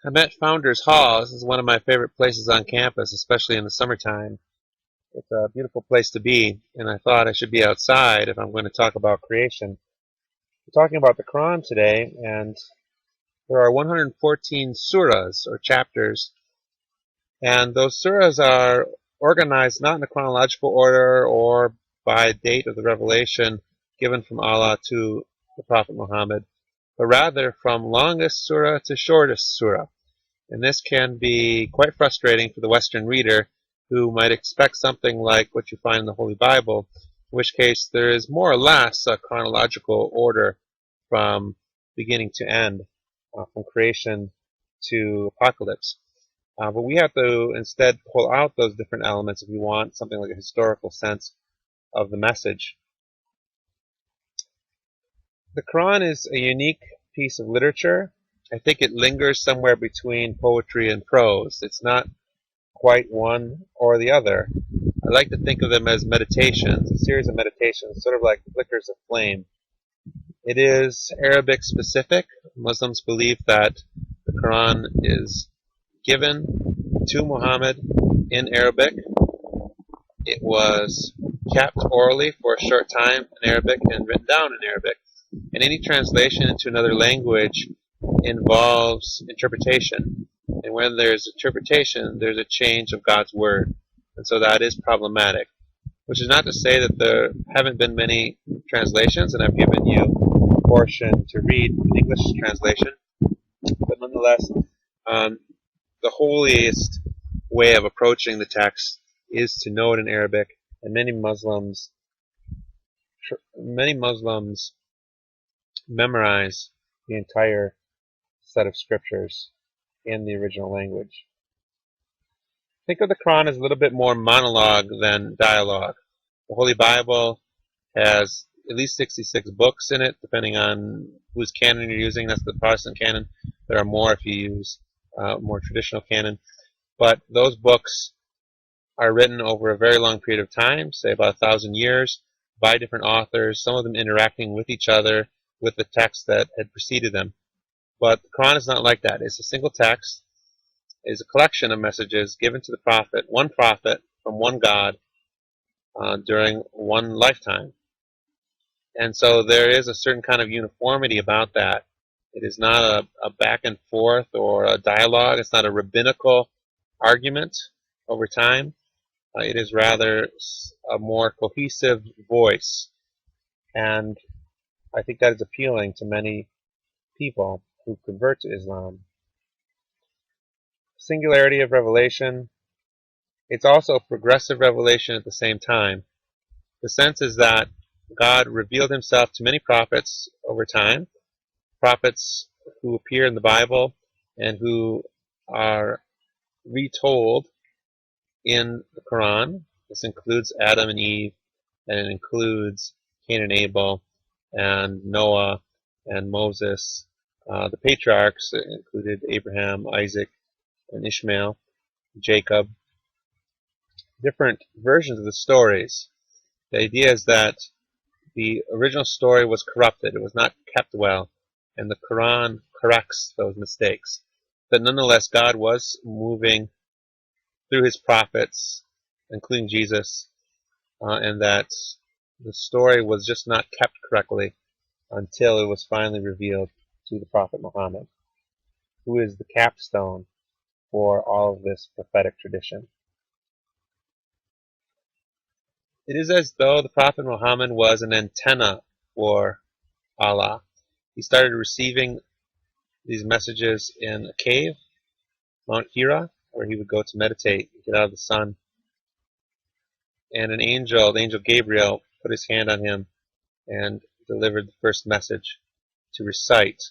I'm at Founders Hall. This is one of my favorite places on campus, especially in the summertime. It's a beautiful place to be, and I thought I should be outside if I'm going to talk about creation. We're talking about the Quran today, and there are 114 surahs, or chapters, and those surahs are organized not in a chronological order or by date of the revelation given from Allah to the Prophet Muhammad, but rather from longest surah to shortest surah. And this can be quite frustrating for the Western reader who might expect something like what you find in the Holy Bible, in which case there is more or less a chronological order from beginning to end, from creation to apocalypse. But we have to instead pull out those different elements if we want something like a historical sense of the message. The Quran is a unique piece of literature. I think it lingers somewhere between poetry and prose. It's not quite one or the other. I like to think of them as meditations, a series of meditations, sort of like flickers of flame. It is Arabic specific. Muslims believe that the Quran is given to Muhammad in Arabic. It was kept orally for a short time in Arabic and written down in Arabic. And any translation into another language involves interpretation. And when there's interpretation, there's a change of God's word. And so that is problematic. Which is not to say that there haven't been many translations, and I've given you a portion to read an English translation. But nonetheless, the holiest way of approaching the text is to know it in Arabic, and many Muslims memorize the entire set of scriptures in the original language. Think of the Quran as a little bit more monologue than dialogue. The Holy Bible has at least 66 books in it, depending on whose canon you're using. That's the Protestant canon. There are more if you use more traditional canon. But those books are written over a very long period of time, say about 1,000 years, by different authors, some of them interacting with each other, with the text that had preceded them. But the Quran is not like that. It's a single text. It is a collection of messages given to the prophet from one God during one lifetime. And so there is a certain kind of uniformity about that. It is not a back and forth or a dialogue. It's not a rabbinical argument over time. It is rather a more cohesive voice. And I think that is appealing to many people who convert to Islam. Singularity of revelation. It's also progressive revelation at the same time. The sense is that God revealed himself to many prophets over time, prophets who appear in the Bible and who are retold in the Quran. This includes Adam and Eve, and it includes Cain and Abel, and Noah, and Moses. The patriarchs included Abraham, Isaac, and Ishmael, Jacob. Different versions of the stories. The idea is that the original story was corrupted. It was not kept well, and the Quran corrects those mistakes. But nonetheless, God was moving through his prophets, including Jesus, and that the story was just not kept correctly until it was finally revealed to the Prophet Muhammad, who is the capstone for all of this prophetic tradition. It is as though the Prophet Muhammad was an antenna for Allah. He started receiving these messages in a cave, Mount Hira, where he would go to meditate, get out of the sun. And an angel, the angel Gabriel, put his hand on him and delivered the first message to recite.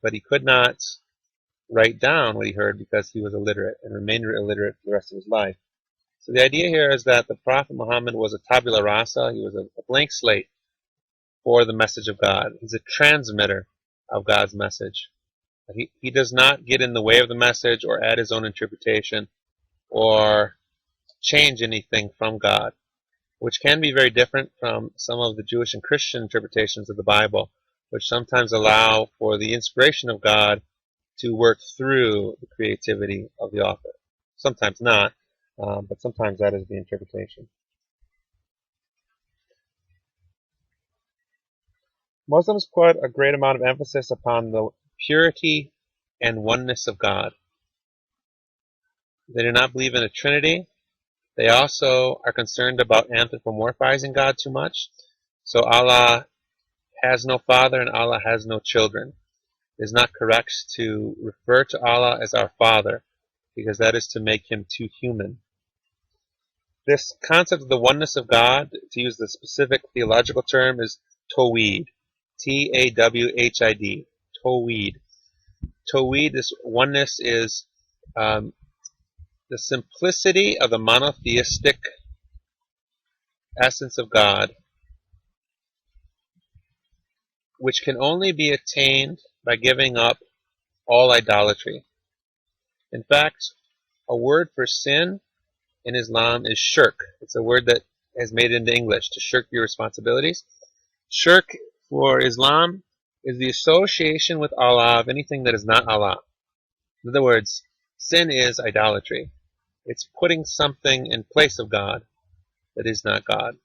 But he could not write down what he heard because he was illiterate and remained illiterate for the rest of his life. So the idea here is that the Prophet Muhammad was a tabula rasa. He was a blank slate for the message of God. He's a transmitter of God's message. He does not get in the way of the message or add his own interpretation or change anything from God, which can be very different from some of the Jewish and Christian interpretations of the Bible, which sometimes allow for the inspiration of God to work through the creativity of the author. Sometimes not, but sometimes that is the interpretation. Muslims put a great amount of emphasis upon the purity and oneness of God. They do not believe in a Trinity. They also are concerned about anthropomorphizing God too much. So Allah has no father and Allah has no children. It is not correct to refer to Allah as our Father, because that is to make him too human. This concept of the oneness of God, to use the specific theological term, is Tawhid. Tawhid. Tawhid. Tawhid, this oneness, is the simplicity of the monotheistic essence of God, which can only be attained by giving up all idolatry. In fact, a word for sin in Islam is shirk. It's a word that has made it into English, to shirk your responsibilities. Shirk for Islam is the association with Allah of anything that is not Allah. In other words, sin is idolatry. It's putting something in place of God that is not God,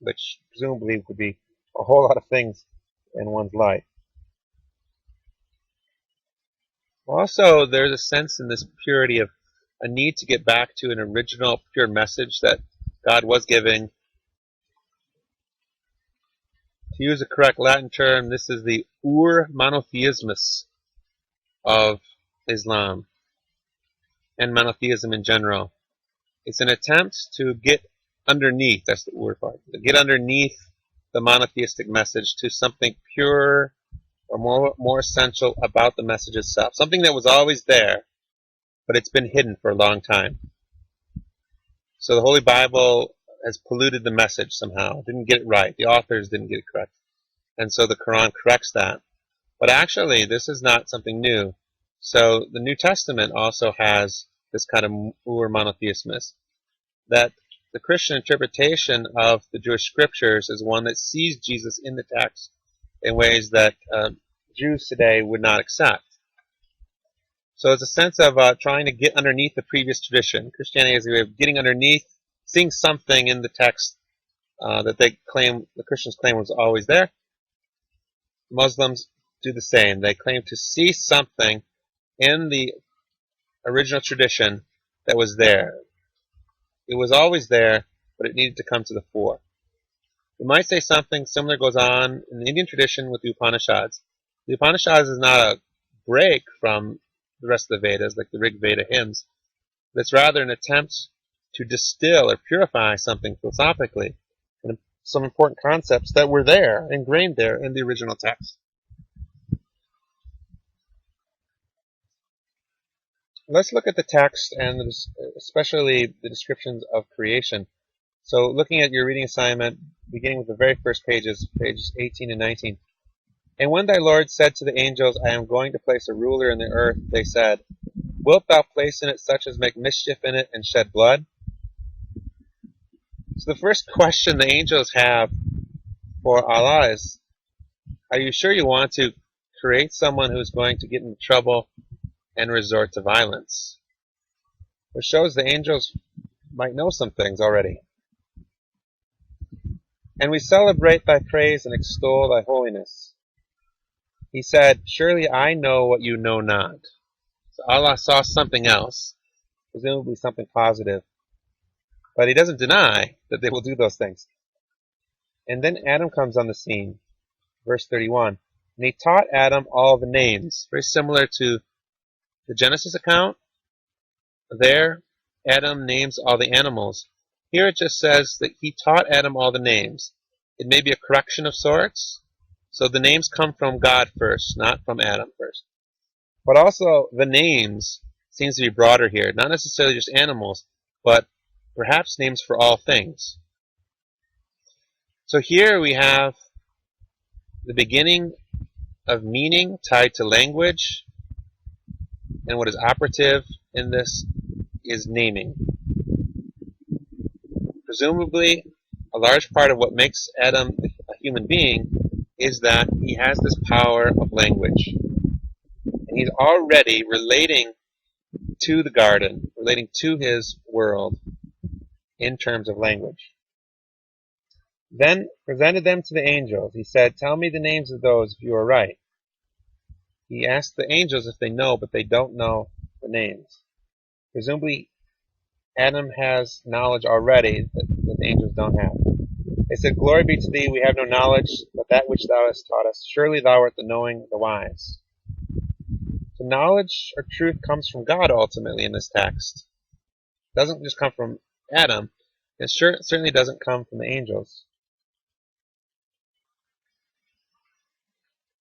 which presumably could be a whole lot of things in one's life. Also, there's a sense in this purity of a need to get back to an original pure message that God was giving. To use a correct Latin term, this is the monotheismus of Islam and monotheism in general. It's an attempt to get underneath, that's the word for it, to get underneath the monotheistic message to something pure or more essential about the message itself. Something that was always there, but it's been hidden for a long time. So the Holy Bible has polluted the message somehow, didn't get it right. The authors didn't get it correct. And so the Quran corrects that. But actually, this is not something new. So the New Testament also has this kind of monotheismus, that the Christian interpretation of the Jewish scriptures is one that sees Jesus in the text in ways that Jews today would not accept. So it's a sense of trying to get underneath the previous tradition. Christianity is a way of getting underneath, seeing something in the text that they claim, the Christians claim was always there. Muslims do the same. They claim to see something in the original tradition that was there. It was always there, but it needed to come to the fore. We might say something similar goes on in the Indian tradition with the Upanishads. The Upanishads is not a break from the rest of the Vedas, like the Rig Veda hymns. It's rather an attempt to distill or purify something philosophically, and some important concepts that were there, ingrained there in the original text. Let's look at the text and especially the descriptions of creation. So looking at your reading assignment, beginning with the very first pages 18 and 19. And when thy Lord said to the angels, I am going to place a ruler in the earth, they said, Wilt thou place in it such as make mischief in it and shed blood? So the first question the angels have for Allah is, are you sure you want to create someone who's going to get into trouble and resort to violence? Which shows the angels might know some things already. And we celebrate thy praise and extol thy holiness. He said, surely I know what you know not. So Allah saw something else, presumably something positive. But he doesn't deny that they will do those things. And then Adam comes on the scene, verse 31. And he taught Adam all the names, very similar to the Genesis account. There, Adam names all the animals. Here it just says that he taught Adam all the names. It may be a correction of sorts. So the names come from God first, not from Adam first. But also the names seems to be broader here. Not necessarily just animals, but perhaps names for all things. So here we have the beginning of meaning tied to language. And what is operative in this is naming. Presumably, a large part of what makes Adam a human being is that he has this power of language. And he's already relating to the garden, relating to his world in terms of language. Then presented them to the angels. He said, "Tell me the names of those if you are right." He asked the angels if they know, but they don't know the names. Presumably, Adam has knowledge already that the angels don't have. They said, "Glory be to thee, we have no knowledge, but that which thou hast taught us. Surely thou art the knowing, the wise." So knowledge or truth comes from God ultimately in this text. It doesn't just come from Adam. It certainly doesn't come from the angels.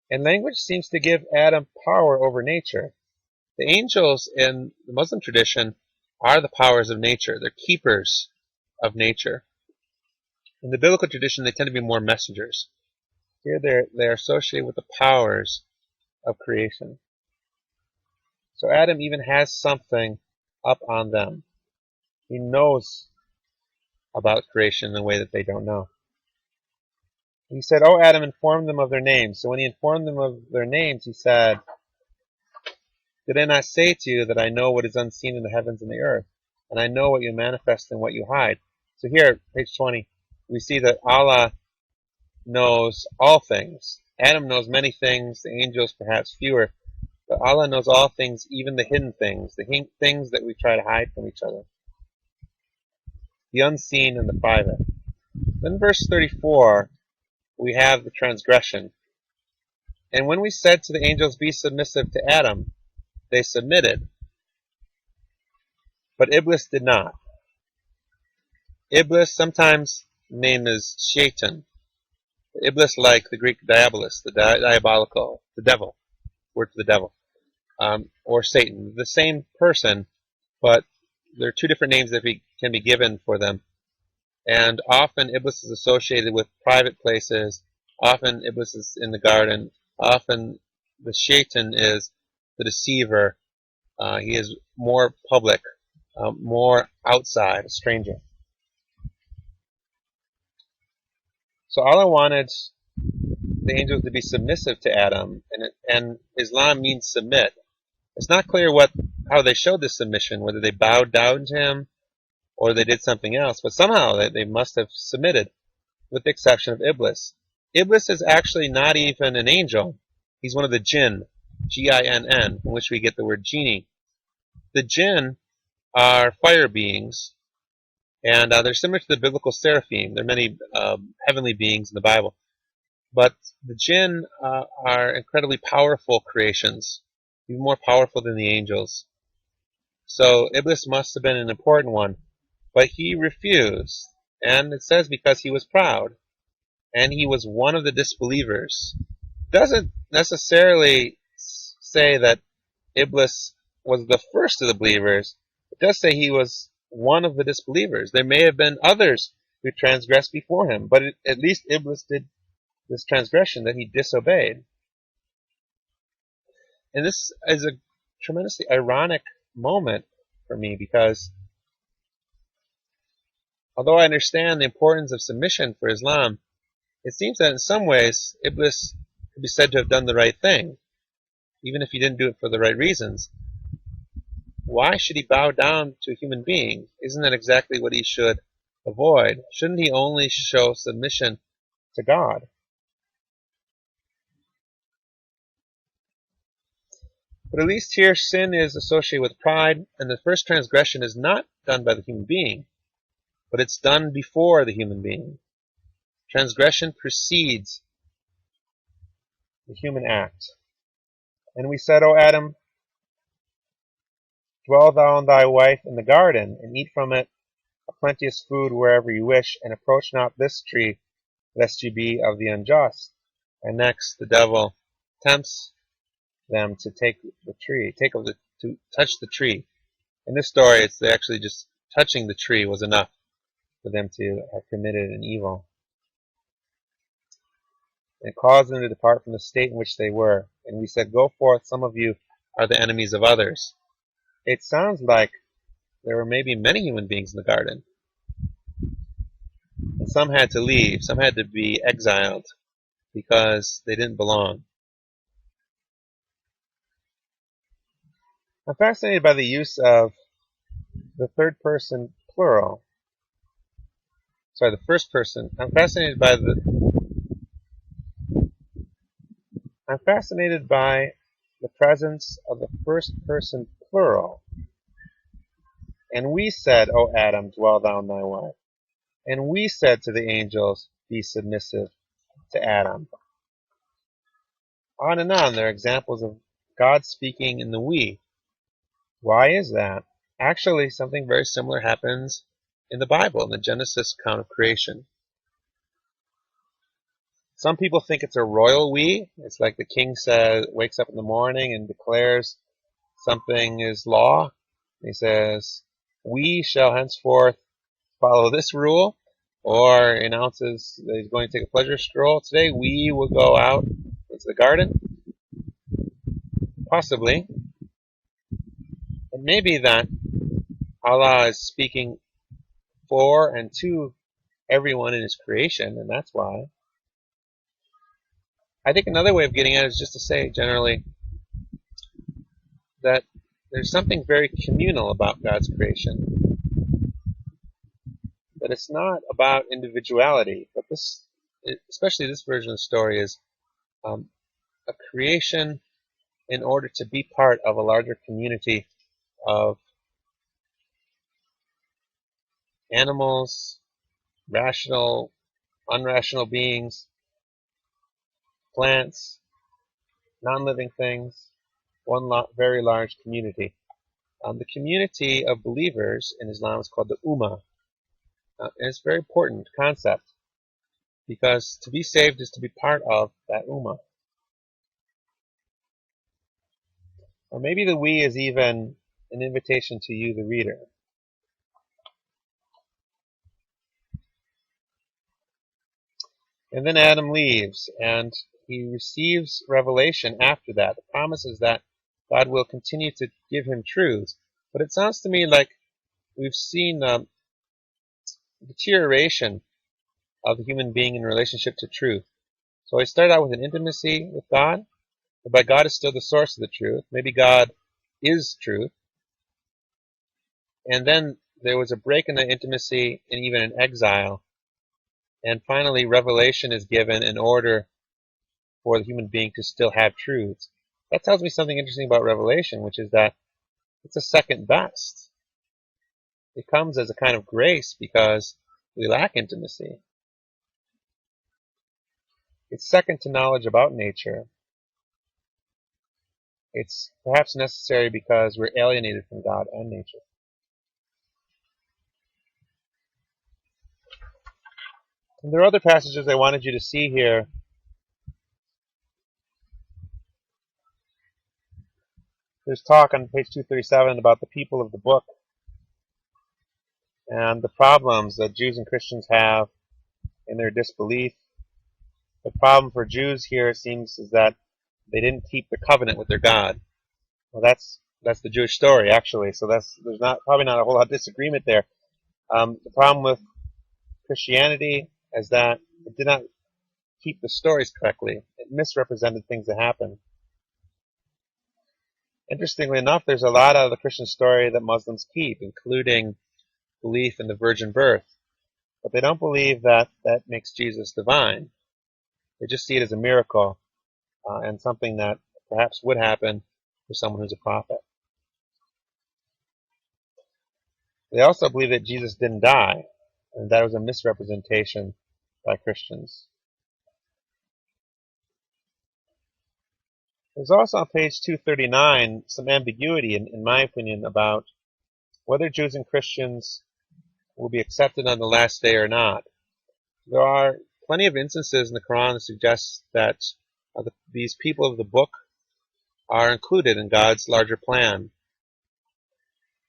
And language seems to give Adam power over nature. The angels in the Muslim tradition are the powers of nature. They're keepers of nature. In the biblical tradition, they tend to be more messengers. Here they're associated with the powers of creation. So Adam even has something up on them. He knows about creation in a way that they don't know. He said, "Oh, Adam, inform them of their names." So when he informed them of their names, he said, "Did I not say to you that I know what is unseen in the heavens and the earth, and I know what you manifest and what you hide?" So here, page 20, we see that Allah knows all things. Adam knows many things, the angels perhaps fewer, but Allah knows all things, even the hidden things, the things that we try to hide from each other, the unseen and the private. Then verse 34, we have the transgression. "And when we said to the angels, be submissive to Adam, they submitted. But Iblis did not." Iblis, sometimes name is Shaitan. Iblis, like the Greek diabolus, the diabolical, the devil, word for the devil, or Satan. The same person, but there are two different names that can be given for them. And often Iblis is associated with private places. Often Iblis is in the garden. Often the Shaitan is the deceiver. He is more public, more outside, a stranger. So Allah wanted the angels to be submissive to Adam, and Islam means submit. It's not clear how they showed this submission, whether they bowed down to him or they did something else, but somehow they must have submitted, with the exception of Iblis. Iblis is actually not even an angel. He's one of the jinn, G-I-N-N, from which we get the word genie. The jinn are fire beings, and they're similar to the biblical seraphim. There are many heavenly beings in the Bible. But the jinn are incredibly powerful creations, even more powerful than the angels. So Iblis must have been an important one. But he refused, and it says because he was proud, and he was one of the disbelievers. It doesn't necessarily say that Iblis was the first of the believers. It does say he was one of the disbelievers. There may have been others who transgressed before him, but at least Iblis did this transgression, that he disobeyed. And this is a tremendously ironic moment for me, because although I understand the importance of submission for Islam, it seems that in some ways Iblis could be said to have done the right thing, even if he didn't do it for the right reasons. Why should he bow down to a human being? Isn't that exactly what he should avoid? Shouldn't he only show submission to God? But at least here sin is associated with pride, and the first transgression is not done by the human being, but it's done before the human being. Transgression precedes the human act. "And we said, O Adam, dwell thou and thy wife in the garden, and eat from it a plenteous food wherever you wish, and approach not this tree, lest you be of the unjust." And next, the devil tempts them to take the tree, to touch the tree. In this story, it's actually just touching the tree was enough for them to have committed an evil. And caused them to depart from the state in which they were. And we said, "Go forth, some of you are the enemies of others." It sounds like there were maybe many human beings in the garden. And some had to leave, some had to be exiled because they didn't belong. I'm fascinated by the use of the third person plural. Sorry, the first person. I'm fascinated by the presence of the first person plural. And we said, O Adam, dwell thou in thy wife. And we said to the angels, be submissive to Adam. On and on, there are examples of God speaking in the we. Why is that? Actually, something very similar happens in the Bible, in the Genesis account of creation. Some people think it's a royal we. It's like the king wakes up in the morning and declares something is law. He says, we shall henceforth follow this rule, or announces that he's going to take a pleasure stroll. Today we will go out into the garden. Possibly. It may be that Allah is speaking for and to everyone in his creation, and that's why. I think another way of getting at it is just to say generally that there's something very communal about God's creation. That it's not about individuality, but this, especially this version of the story, is a creation in order to be part of a larger community of animals, rational, unrational beings, plants, non-living things, one very large community. The community of believers in Islam is called the Ummah. And it's a very important concept because to be saved is to be part of that Ummah. Or maybe the we is even an invitation to you, the reader. And then Adam leaves, and he receives revelation after that. The promise is that God will continue to give him truths. But it sounds to me like we've seen deterioration of the human being in relationship to truth. So he started out with an intimacy with God, but God is still the source of the truth. Maybe God is truth. And then there was a break in the intimacy and even an exile. And finally, revelation is given in order for the human being to still have truths. That tells me something interesting about revelation, which is that it's a second best. It comes as a kind of grace because we lack intimacy. It's second to knowledge about nature. It's perhaps necessary because we're alienated from God and nature. And there are other passages I wanted you to see here. There's talk on page 237 about the people of the book and the problems that Jews and Christians have in their disbelief. The problem for Jews here, it seems, is that they didn't keep the covenant with their God. Well, that's the Jewish story, actually. So there's probably not a whole lot of disagreement there. The problem with Christianity is that it did not keep the stories correctly. It misrepresented things that happened. Interestingly enough, there's a lot out of the Christian story that Muslims keep, including belief in the virgin birth. But they don't believe that that makes Jesus divine. They just see it as a miracle and something that perhaps would happen for someone who's a prophet. They also believe that Jesus didn't die, and that was a misrepresentation by Christians. There's also on page 239 some ambiguity, in my opinion, about whether Jews and Christians will be accepted on the last day or not. There are plenty of instances in the Quran that suggest that these people of the book are included in God's larger plan,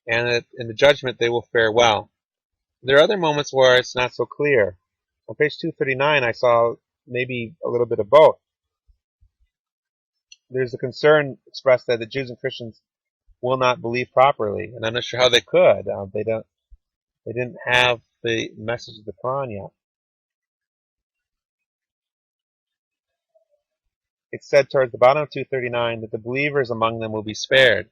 and that in the judgment they will fare well. There are other moments where it's not so clear. On page 239 I saw maybe a little bit of both. There's a concern expressed that the Jews and Christians will not believe properly, and I'm not sure how they could. They didn't have the message of the Quran yet. It's said towards the bottom of 239 that the believers among them will be spared.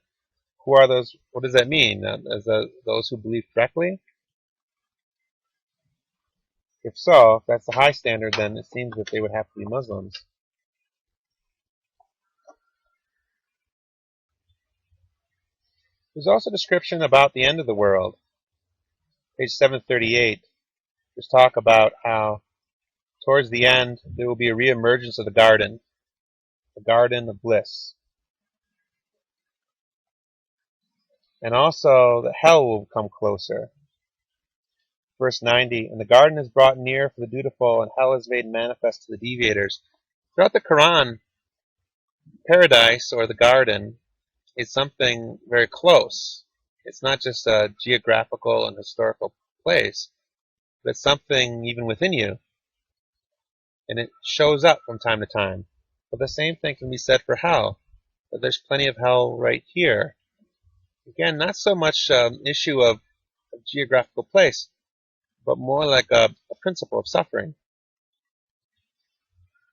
Who are those? What does that mean? Those who believe correctly? If so, if that's the high standard, then it seems that they would have to be Muslims. There's also a description about the end of the world. Page 738. There's talk about how towards the end there will be a reemergence of the garden of bliss. And also the hell will come closer. Verse 90, and the garden is brought near for the dutiful, and hell is made manifest to the deviators. Throughout the Quran, paradise, or the garden, is something very close. It's not just a geographical and historical place, but it's something even within you. And it shows up from time to time. But the same thing can be said for hell. That there's plenty of hell right here. Again, not so much an issue of a geographical place, but more like a principle of suffering.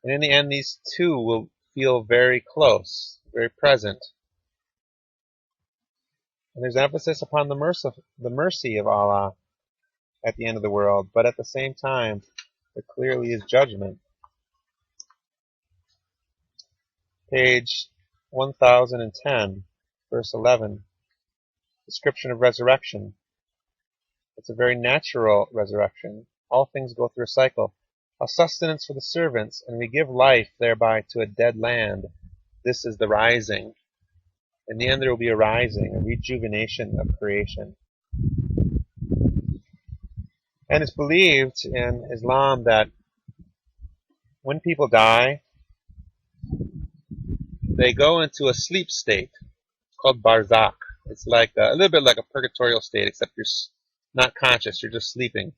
And in the end, these two will feel very close, very present. And there's emphasis upon the mercy of Allah at the end of the world, but at the same time, there clearly is judgment. Page 1010, verse 11, description of resurrection. It's a very natural resurrection. All things go through a cycle. A sustenance for the servants, and we give life thereby to a dead land. This is the rising. In the end there will be a rising, a rejuvenation of creation. And it's believed in Islam that when people die, they go into a sleep state called barzakh. It's like a little bit like a purgatorial state, except you're not conscious, you're just sleeping.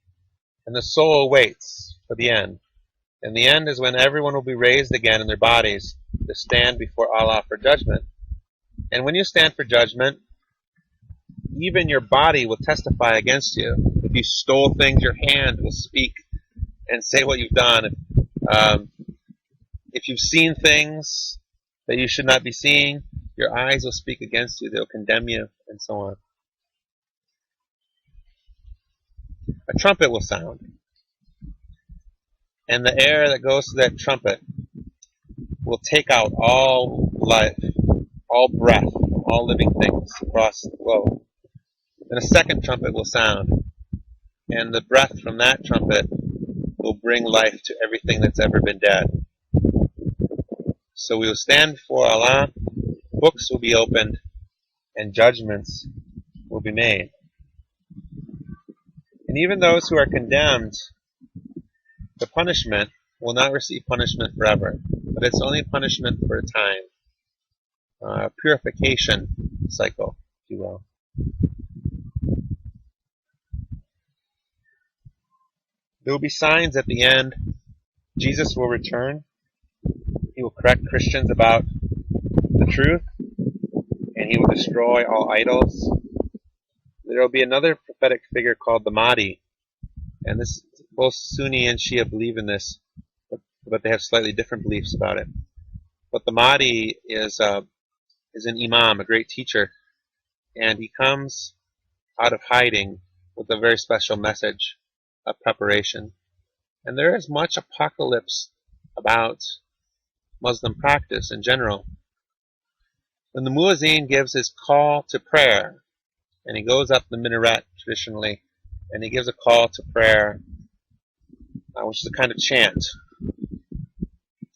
And the soul waits for the end. And the end is when everyone will be raised again in their bodies to stand before Allah for judgment. And when you stand for judgment, even your body will testify against you. If you stole things, your hand will speak and say what you've done. If you've seen things that you should not be seeing, your eyes will speak against you. They'll condemn you, and so on. A trumpet will sound. And the air that goes to that trumpet will take out all life, all breath, all living things across the globe. Then a second trumpet will sound, and the breath from that trumpet will bring life to everything that's ever been dead. So we will stand before Allah, books will be opened, and judgments will be made. And even those who are condemned to punishment will not receive punishment forever, but it's only punishment for a time, purification cycle, if you will. There will be signs at the end. Jesus will return. He will correct Christians about the truth, and he will destroy all idols. There will be another prophetic figure called the Mahdi, and this both Sunni and Shia believe in this, but they have slightly different beliefs about it. But the Mahdi is an imam, a great teacher, and he comes out of hiding with a very special message of preparation. And there is much apocalypse about Muslim practice in general. When the muezzin gives his call to prayer, and he goes up the minaret traditionally, and he gives a call to prayer, which is a kind of chant.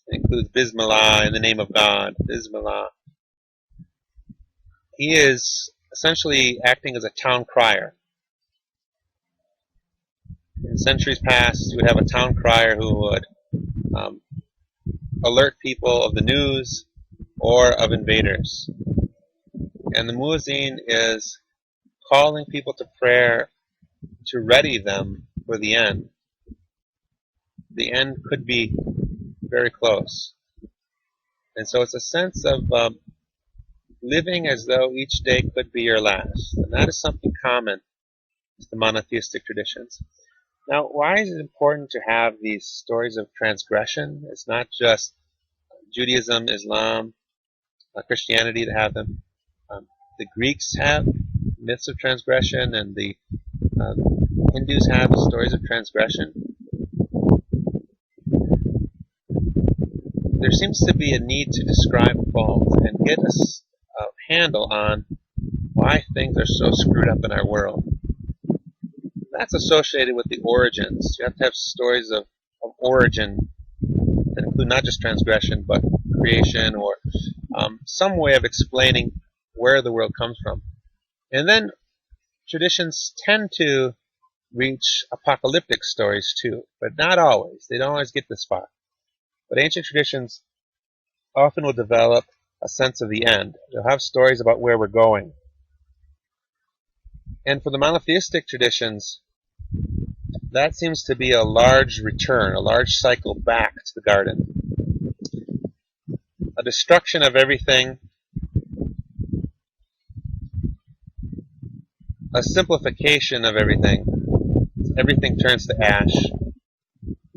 It includes Bismillah, in the name of God, Bismillah. He is essentially acting as a town crier. In centuries past, you would have a town crier who would alert people of the news or of invaders. And the muezzin is calling people to prayer to ready them for the end. The end could be very close. And so it's a sense of living as though each day could be your last. And that is something common to the monotheistic traditions. Now, why is it important to have these stories of transgression? It's not just Judaism, Islam, Christianity to have them. the Greeks have myths of transgression, and the uh, Hindus have stories of transgression. There seems to be a need to describe both and get a handle on why things are so screwed up in our world. That's associated with the origins. You have to have stories of origin that include not just transgression, but creation, or some way of explaining where the world comes from. And then traditions tend to reach apocalyptic stories too, but not always. They don't always get this far. But ancient traditions often will develop a sense of the end. They'll have stories about where we're going. And for the monotheistic traditions, that seems to be a large return, a large cycle back to the garden. A destruction of everything, a simplification of everything. Everything turns to ash.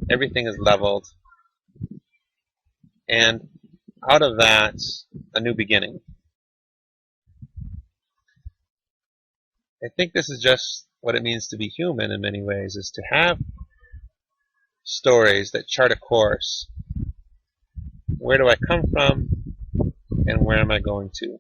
Everything is leveled. And out of that, a new beginning. I think this is just what it means to be human in many ways, is to have stories that chart a course. Where do I come from, and where am I going to?